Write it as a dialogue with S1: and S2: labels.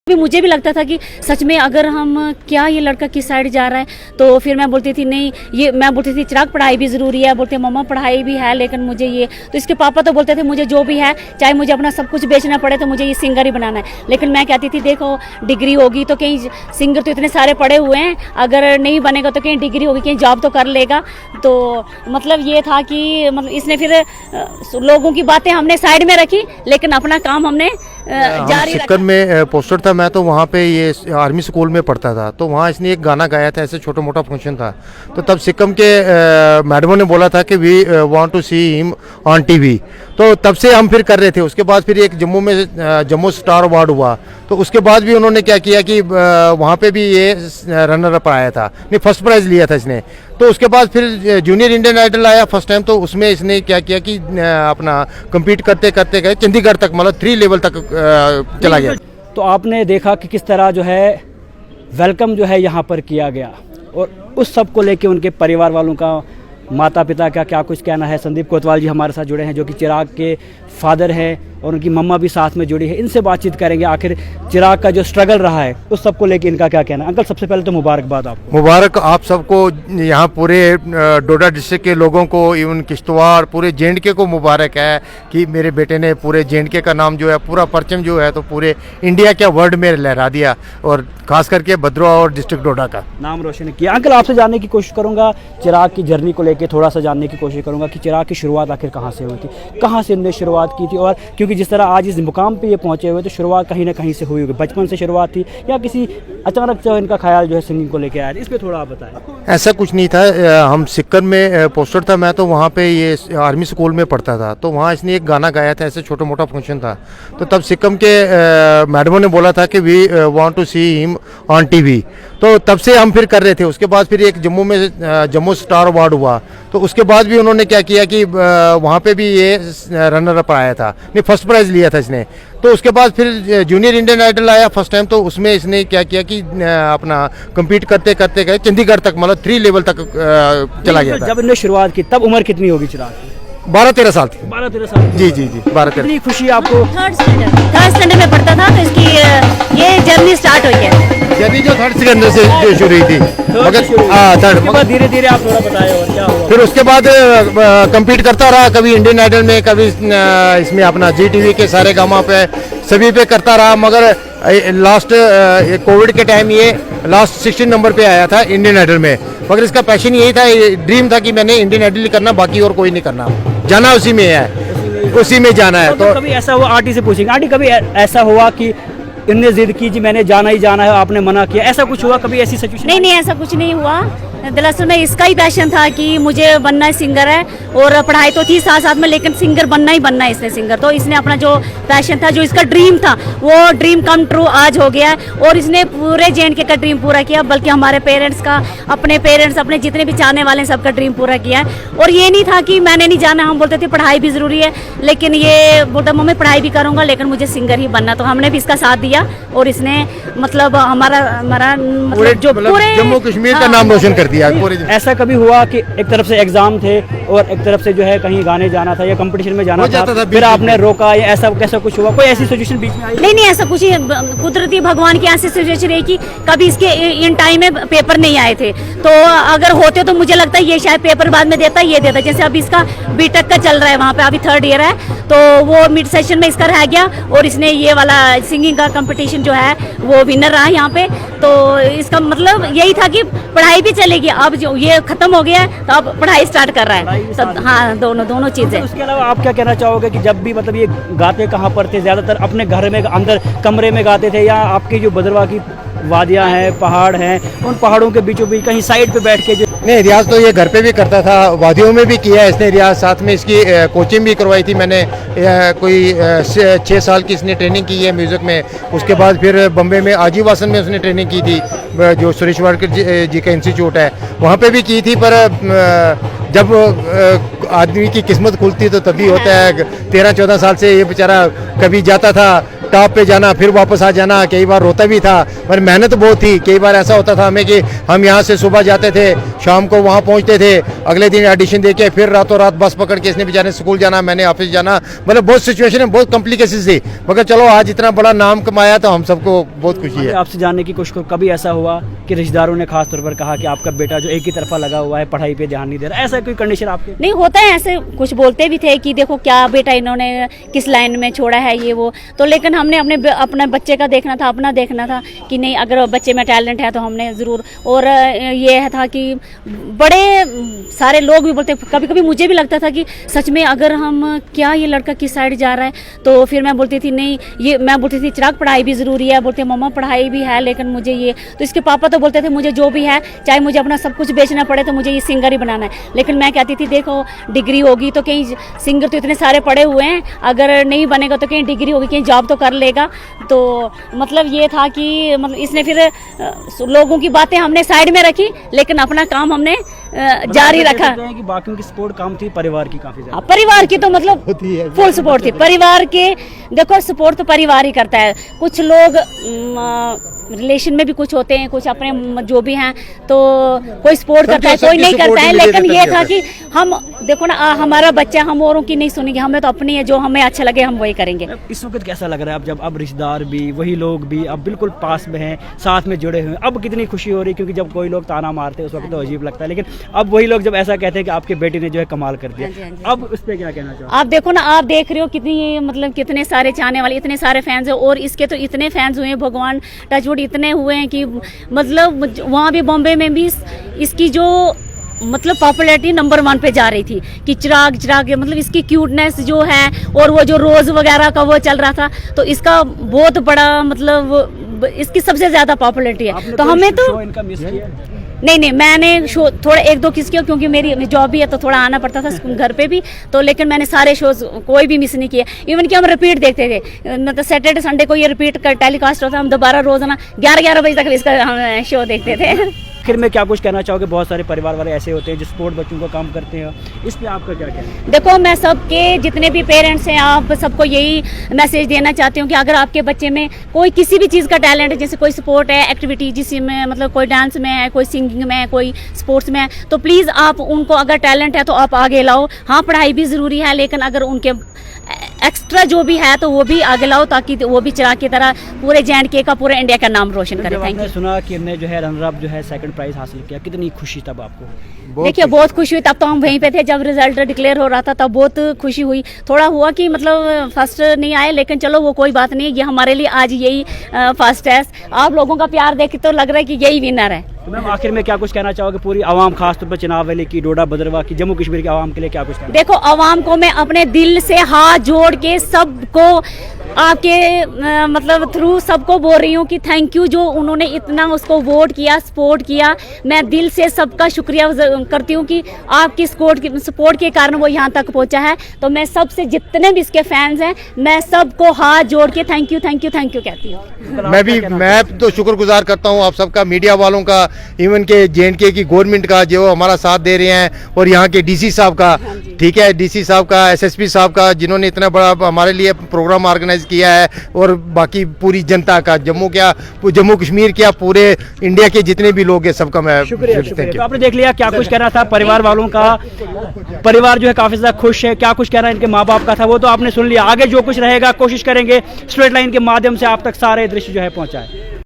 S1: भी मुझे भी लगता था कि सच में अगर हम क्या ये लड़का किस साइड जा रहा है, तो फिर मैं बोलती थी नहीं, ये मैं बोलती थी चिराग पढ़ाई भी ज़रूरी है, बोलते मम्मा पढ़ाई भी है लेकिन मुझे ये, तो इसके पापा तो बोलते थे मुझे जो भी है चाहे मुझे अपना सब कुछ बेचना पड़े तो मुझे ये सिंगर ही बनाना है। लेकिन मैं कहती थी देखो डिग्री होगी तो कहीं, सिंगर तो इतने सारे पढ़े हुए हैं, अगर नहीं बनेगा तो कहीं डिग्री होगी, कहीं जॉब तो कर लेगा। तो मतलब ये था कि मतलब इसने फिर लोगों की बातें हमने साइड में रखी लेकिन अपना काम हमने जारी रखा।
S2: सिक्किम में पोस्टर था, मैं तो वहाँ पे ये आर्मी स्कूल में पढ़ता था, तो वहाँ इसने एक गाना गाया था, ऐसे छोटा मोटा फंक्शन था। तो तब सिक्किम के मैडमों ने बोला था कि we want to see him on TV, तो तब से हम फिर कर रहे थे। उसके बाद फिर एक जम्मू में जम्मू स्टार अवार्ड हुआ, तो उसके बाद भी उन्होंने क्या किया कि वहाँ पे भी ये रनर अप आया था, नहीं फर्स्ट प्राइज़ लिया था इसने। तो उसके बाद फिर जूनियर इंडियन आइडल आया फर्स्ट टाइम, तो उसमें इसने क्या किया कि अपना कम्पीट करते करते गए चंडीगढ़ तक, मतलब 3 लेवल तक चला गया।
S3: तो आपने देखा कि किस तरह जो है वेलकम जो है यहाँ पर किया गया, और उस सब को लेके उनके परिवार वालों का, माता पिता का क्या कुछ कहना है। संदीप कोतवाल जी हमारे साथ जुड़े हैं जो कि चिराग के फादर हैं, और उनकी मम्मा भी साथ में जुड़ी है। इनसे बातचीत करेंगे आखिर चिराग का जो स्ट्रगल रहा है उस सब को लेके इनका क्या कहना है। अंकल सबसे पहले तो मुबारकबाद आपको।
S2: मुबारक आप सबको, यहाँ पूरे डोडा डिस्ट्रिक्ट के लोगों को, इवन किश्तवाड़ पूरे जे.एंड.के को मुबारक है कि मेरे बेटे ने पूरे जे.एंड.के का नाम जो है, पूरा परचम जो है तो पूरे इंडिया के वर्ल्ड में लहरा दिया, और खास करके भद्रवा और डिस्ट्रिक्ट डोडा का नाम
S3: रोशन किया। अंकल आपसे जानने की कोशिश करूंगा, चिराग की जर्नी को लेके थोड़ा सा जानने की कोशिश करूंगा कि चिराग की शुरुआत आखिर कहाँ से हुई थी, कहाँ से इनने शुरुआत की थी, और क्योंकि जिस तरह आज इस मुकाम पे ये पहुंचे हुए तो शुरुआत कहीं ना कहीं से हुई होगी। बचपन से शुरुआत थी या किसी अचानक से इनका ख्याल जो है सिंगिंग को लेके आया, इस पे थोड़ा आप बताएं।
S2: ऐसा कुछ नहीं था, हम सिक्किम में पोस्टर था, मैं तो वहाँ पे ये आर्मी स्कूल में पढ़ता था, तो वहाँ इसने एक गाना गाया था, ऐसे छोटा मोटा फंक्शन था। तो तब सिक्किम के मैडमों ने बोला था कि we want to see him on TV, तो तब से हम फिर कर रहे थे। उसके बाद फिर एक जम्मू में जम्मू स्टार अवार्ड हुआ, तो उसके बाद भी उन्होंने क्या किया कि वहाँ पे भी ये रनर अप आया था, नहीं फर्स्ट प्राइज़ लिया था इसने। तो उसके बाद फिर जूनियर इंडियन आइडल आया फर्स्ट टाइम, तो उसमें इसने क्या किया कि अपना कम्पीट करते करते गए चंडीगढ़ तक, मतलब 3 लेवल तक चला गया था।
S3: जब इन्होंने शुरुआत की तब उम्र कितनी होगी चिराग की?
S2: 12-13 साल थी।
S3: 12-13 साल
S2: जी जी जी 12-13।
S3: कितनी खुशी आपको?
S1: थर्ड स्टैंडर्ड में पढ़ता था, तो इसकी ये जर्नी स्टार्ट हुई है।
S2: जर्नी जो थर्ड स्टैंडर्ड से शुरू हुई थी, मगर थर्ड
S3: धीरे धीरे आप थोड़ा बताएं और क्या हुआ।
S2: फिर उसके बाद कम्पीट करता रहा, कभी इंडियन आइडल में, कभी इसमें अपना जी.टीवी के सारे गामा पे सभी पे करता रहा। मगर लास्ट कोविड के टाइम ये लास्ट 16 नंबर पे आया था इंडियन आइडल में। मगर इसका पैशन यही था, ड्रीम था कि मैंने इंडियन आइडल ही करना, बाकी और कोई नहीं करना, जाना उसी में है, उसी में जाना है। तो
S3: कभी ऐसा हुआ, आंटी से पूछेंगे, आंटी कभी ऐसा हुआ कि इनने जिद की जी मैंने जाना ही जाना है, आपने मना किया, ऐसा कुछ हुआ कभी ऐसी सिचुएशन?
S1: नहीं, ऐसा कुछ नहीं हुआ। दरअसल में इसका ही पैशन था कि मुझे बनना है सिंगर है, और पढ़ाई तो थी साथ साथ में, लेकिन सिंगर बनना ही बनना है इसने सिंगर। तो इसने अपना जो पैशन था, जो इसका ड्रीम था, वो ड्रीम कम ट्रू आज हो गया है, और इसने पूरे जे.एंड.के का ड्रीम पूरा किया, बल्कि हमारे पेरेंट्स का, अपने पेरेंट्स, अपने जितने भी चाहने वाले हैं सबका ड्रीम पूरा किया है। और ये नहीं था कि मैंने नहीं जाना, हम बोलते थे पढ़ाई भी ज़रूरी है, लेकिन ये बोलता मम्मी पढ़ाई भी करूँगा लेकिन मुझे सिंगर ही बनना। तो हमने भी इसका साथ दिया, और इसने मतलब हमारा मतलब जो पूरे
S2: जम्मू कश्मीर का नाम रोशन कर दिया।
S3: ऐसा कभी हुआ कि एक तरफ से एग्जाम थे और एक तरफ से जो है कहीं गाने जाना था या कंपटीशन में जाना था, फिर आपने रोका, या ऐसा कैसा कुछ हुआ, कोई ऐसी सिचुएशन बीच में आई?
S1: नहीं, ऐसा कुछ ही, कुदरती भगवान की ऐसी सिचुएशन रही कि कभी इसके इन टाइम में पेपर नहीं आए थे, तो अगर होते तो मुझे लगता है ये शायद पेपर बाद में देता, ये देता। जैसे अभी इसका बीटेक का चल रहा है, वहाँ पे अभी 3rd ईयर है, तो वो मिड सेशन में इसका रह गया, और इसने ये वाला सिंगिंग का कंपटीशन जो है वो विनर रहा यहाँ पे। तो इसका मतलब यही था कि पढ़ाई भी चलेगी, अब जो ये खत्म हो गया है तो अब पढ़ाई स्टार्ट कर रहा है। सब हाँ, दोनों चीजें।
S3: उसके अलावा आप क्या कहना चाहोगे कि जब भी मतलब ये गाते कहाँ पर थे? ज्यादातर अपने घर में अंदर कमरे में गाते थे, या आपकी जो भद्रवा की वादियाँ हैं, पहाड़ हैं, उन पहाड़ों के बीचों बीच कहीं साइड पे बैठ के जो?
S2: नहीं, रियाज तो ये घर पे भी करता था, वादियों में भी किया है इसने रियाज, साथ में इसकी कोचिंग भी करवाई थी मैंने। कोई 6 साल की इसने ट्रेनिंग की है म्यूज़िक में। उसके बाद फिर बम्बे में आजीवासन में उसने ट्रेनिंग की थी, जो सुरेश वाडकर जी का इंस्टीट्यूट है, वहाँ पे भी की थी। पर जब आदमी की किस्मत खुलती तो तभी होता है। 13-14 साल से ये बेचारा कभी जाता था टॉप पे जाना फिर वापस आ जाना, कई बार रोता भी था, पर मेहनत बहुत थी। कई बार ऐसा होता था हमें कि हम यहाँ से सुबह जाते थे, शाम को वहाँ पहुँचते थे, अगले दिन ऑडिशन दे के फिर रातों रात बस पकड़ के इसने बेचारे स्कूल जाना, मैंने ऑफिस जाना, मतलब बहुत सिचुएशन है, बहुत कॉम्प्लिकेशन थी। मगर चलो आज इतना बड़ा नाम कमाया तो हम सबको बहुत खुशी है।
S3: आपसे जानने की कोशिश करो, कभी ऐसा हुआ कि रिश्तेदारों ने खास तौर पर कहा कि आपका बेटा जो एक ही तरफा लगा हुआ है, पढ़ाई पे ध्यान नहीं दे रहा, ऐसा कोई कंडीशन आपके?
S1: नहीं होता है ऐसे, कुछ बोलते भी थे कि देखो क्या बेटा इन्होंने किस लाइन में छोड़ा है ये वो, तो लेकिन हमने अपने बच्चे का देखना था, अपना देखना था कि नहीं अगर बच्चे में टैलेंट है तो हमने ज़रूर। और ये था कि बड़े सारे लोग भी बोलते, कभी कभी मुझे भी लगता था कि सच में अगर हम क्या ये लड़का किस साइड जा रहा है, तो फिर मैं बोलती थी नहीं ये, मैं बोलती थी चिराग पढ़ाई भी ज़रूरी है, बोलते मम्मा पढ़ाई भी है लेकिन मुझे ये, तो इसके पापा तो बोलते थे मुझे जो भी है चाहे मुझे अपना सब कुछ बेचना पड़े तो मुझे ये सिंगर ही बनाना है। लेकिन मैं कहती थी देखो डिग्री होगी तो कहीं, सिंगर तो इतने सारे पढ़े हुए हैं, अगर नहीं बनेगा तो कहीं डिग्री होगी, कहीं जॉब तो कर लेगा। तो मतलब ये था कि मतलब इसने फिर लोगों की बातें हमने साइड में रखी लेकिन अपना काम हमने जारी रखा।
S3: कि बाकी की सपोर्ट काम थी, परिवार की काफी ज्यादा।
S1: परिवार की तो मतलब फुल सपोर्ट थी, परिवार के देखो सपोर्ट तो परिवार ही करता है। कुछ लोग रिलेशन में भी कुछ होते हैं, कुछ अपने जो भी हैं, तो कोई सपोर्ट करता है कोई नहीं करता है, लेकिन ये था कि हम देखो ना हमारा बच्चा, हम औरों की नहीं सुनेंगे, हमें तो अपनी है, जो हमें अच्छा लगे हम वही करेंगे।
S3: इस वक्त कैसा लग रहा है जब अब रिश्तेदार भी, वही लोग भी अब बिल्कुल पास में हैं, साथ में जुड़े हुए हैं, अब कितनी खुशी हो रही है? क्योंकि जब कोई लोग ताना मारते हैं उस वक्त तो अजीब लगता है, लेकिन अब वही लोग जब ऐसा कहते हैं कि आपके बेटे ने जो है कमाल कर दिया, अब उस पर क्या कहना चाहो?
S1: आप देखो ना, आप देख रहे हो कितनी मतलब कितने सारे चाहने वाले, इतने सारे फैंस हैं, और इसके तो इतने फैंस हुए हैं, भगवान टचवुड इतने हुए हैं कि मतलब वहाँ भी बॉम्बे में भी इसकी जो मतलब पॉपुलैरिटी नंबर 1 पे जा रही थी कि चिराग मतलब इसकी क्यूटनेस जो है, और वो जो रोज वगैरह का वो चल रहा था, तो इसका बहुत बड़ा मतलब इसकी सबसे ज्यादा पॉपुलैरिटी है। तो हमें तो
S3: इनका मिस किया?
S1: नहीं मैंने शो थोड़ा 1-2 किस किया, क्योंकि मेरी जॉब भी है तो थोड़ा आना पड़ता था घर पे भी, तो लेकिन मैंने सारे शोज कोई भी मिस नहीं किया। इवन कि हम रिपीट देखते थे, मतलब सैटरडे संडे को ये रिपीट टेलीकास्ट होता, हम दोबारा रोजाना 11 बजे तक इसका हम शो देखते थे।
S3: आखिर में क्या कुछ कहना चाहोगे? बहुत सारे परिवार वाले ऐसे होते हैं जो स्पोर्ट बच्चों का काम करते हैं, इस पे आपका क्या कहना है?
S1: देखो मैं सबके जितने भी पेरेंट्स हैं, आप सबको यही मैसेज देना चाहती हूँ कि अगर आपके बच्चे में कोई किसी भी चीज़ का टैलेंट है, जैसे कोई स्पोर्ट है, एक्टिविटी जिसमें मतलब कोई डांस में है, कोई सिंगिंग में है, कोई स्पोर्ट्स में है, तो प्लीज़ आप उनको अगर टैलेंट है तो आप आगे लाओ। हाँ पढ़ाई भी ज़रूरी है, लेकिन अगर उनके एक्स्ट्रा जो भी है तो वो भी आगे लाओ, ताकि वो भी चिराग की तरह पूरे J&K का, पूरे इंडिया का नाम रोशन करे। Thank you.
S3: सुना कि हमने जो है रनर अप जो है सेकंड प्राइज हासिल किया, कितनी खुशी तब आपको?
S1: देखिए बहुत खुशी हुई, तब तो हम वहीं पे थे जब रिजल्ट डिक्लेयर हो रहा था, तब बहुत खुशी हुई। थोड़ा हुआ कि मतलब फर्स्ट नहीं आए, लेकिन चलो वो कोई बात नहीं, ये हमारे लिए आज यही फर्स्ट है। आप लोगों का प्यार देख के तो लग रहा है कि यही विनर है।
S3: तो मैम आखिर में क्या कुछ कहना चाहोगे पूरी आवाम, खास तौर पर चुनाव वाले की, डोडा भद्रवाह की, जम्मू कश्मीर की आवाम के लिए क्या कुछ कहना?
S1: देखो आवाम को मैं अपने दिल से हाथ जोड़ के सबको आपके मतलब थ्रू सबको बोल रही हूँ कि थैंक यू, जो उन्होंने इतना उसको वोट किया, सपोर्ट किया। मैं दिल से सबका शुक्रिया करती हूँ कि आपकी सपोर्ट के कारण वो यहाँ तक पहुँचा है। तो मैं सबसे जितने भी इसके फैंस हैं, मैं सबको हाथ जोड़ के थैंक यू कहती हूँ।
S2: मैं तो शुक्रगुजार करता हूँ आप सबका, मीडिया वालों का, इवन के J&K की गवर्नमेंट का जो हमारा साथ दे रहे हैं, और यहाँ के DC साहब का, ठीक है, DC साहब का, SSP साहब का, जिन्होंने इतना बड़ा हमारे लिए प्रोग्राम ऑर्गेनाइज किया है, और बाकी पूरी जनता का, जम्मू कश्मीर क्या, पूरे इंडिया के जितने भी लोग हैं सबका मैं
S3: शुक्रिया। तो आपने देख लिया क्या कुछ कहना था परिवार वालों का, परिवार जो है काफी ज्यादा खुश है। क्या कुछ कहना इनके माँ बाप का था वो तो आपने सुन लिया, आगे जो कुछ रहेगा कोशिश करेंगे स्ट्रेट लाइन के माध्यम से आप तक सारे दृश्य जो है पहुंचाए।